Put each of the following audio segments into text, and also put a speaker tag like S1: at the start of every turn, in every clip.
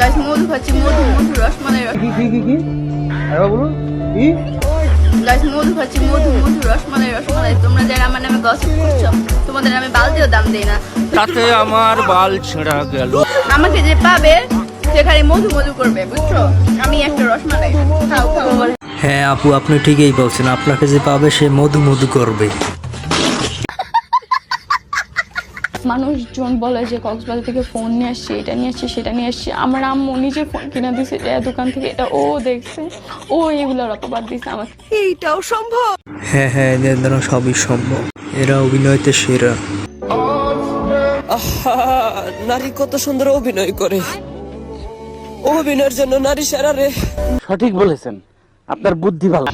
S1: গাছ মধু খাচ্ছি, মধু মধু রসমালাই
S2: কি আরে বলুন কি
S1: গাছ মধু খাচ্ছি, মধু মধু রসমালাই রসমালাই। তোমরা যারা আমার নামে গসিপ করছো, তোমাদের আমি বালতিও দাম দেই না।
S3: তাতে আমার বাল ছেঁড়া গেল।
S1: আমাকে যে পাবে সে খালি মধু মধু করবে, বুঝছো? আমি একটা রসমালাই খাও খাও বলে।
S4: হ্যাঁ আপু, আপনি ঠিকই বলছেন, আপনাকে যে পাবে সে মধু মধু করবে।
S5: মানুষজন বলে যে কক্সবাজার থেকে ফোন নিয়ে আসছি, এটা নিয়ে আসছি, সেটা নিয়ে আসছি। আমার আম্মু নিজে ফোন কিনা দিছে দোকান থেকে, এটা ও দেখছে, ও এগুলোর অপবাদ দিছে আমাকে।
S4: হ্যাঁ হ্যাঁ, এদের দ্বারা সবই সম্ভব, এরা অভিনয়তে সেরা।
S6: নারী কত সুন্দর অভিনয় করে, অভিনয়ের জন্য নারী সেরা রে।
S2: সঠিক বলেছেন, আপনার বুদ্ধি ভালো।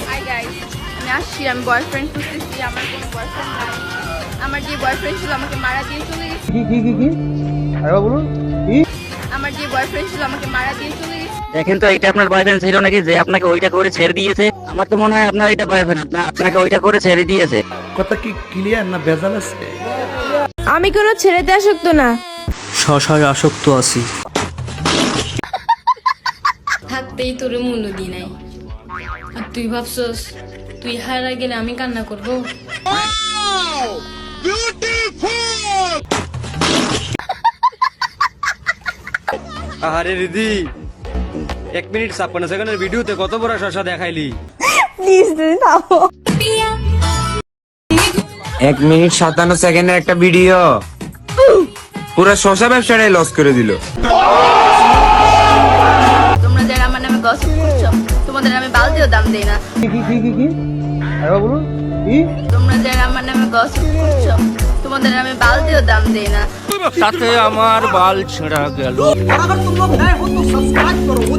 S1: হাই গাইস, আমি আসছি, আমি বয়ফ্রেন্ড খুঁজতেছি। আমার কোনো বয়ফ্রেন্ড নাই। আমার যে বয়ফ্রেন্ড ছিল আমাকে মারা দিয়ে চলে গেছে।
S2: কি আরে বলুন কি
S1: আমার যে বয়ফ্রেন্ড ছিল আমাকে মারা দিয়ে চলে গেছে।
S7: দেখেন তো, এটা আপনার বয়ফ্রেন্ড ছিল নাকি যে আপনাকে ওইটা করে ছেড়ে দিয়েছে? আমার তো মনে হয় আপনার এটা বয়ফ্রেন্ড না, আপনাকে ওইটা করে ছেড়ে দিয়েছে।
S8: কথা কি ক্লিয়ার না ভেজাল আছে?
S9: আমি কোনো ছেলেতে আসক্ত না।
S4: শশায় আসক্ত আছি।
S5: থাকতেই তোর মূল্য দি নাই, আর তুই ভাবছস তুই হারা গেলে আমি কান্না করবো?
S3: আরে দিদি, 1 মিনিট 56 সেকেন্ডের ভিডিওতে কত বড় শশা দেখাইলি।
S9: প্লিজ দিদি থামো।
S10: 1 মিনিট 57 সেকেন্ডের একটা ভিডিও পুরো শসা ব্যবসাটাই লস করে দিল।
S1: তোমরা যারা আমার নামে গসিপ করছো, তোমাদের আমি বালতিও দাম দেই না।
S2: কি আরে বলুন কি
S1: তোমরা যারা আমার নামে গসিপ করছো, তোমাদের আমি বালতিও দাম দেই না।
S3: তাতে আমার বাল ছেঁড়া গেল।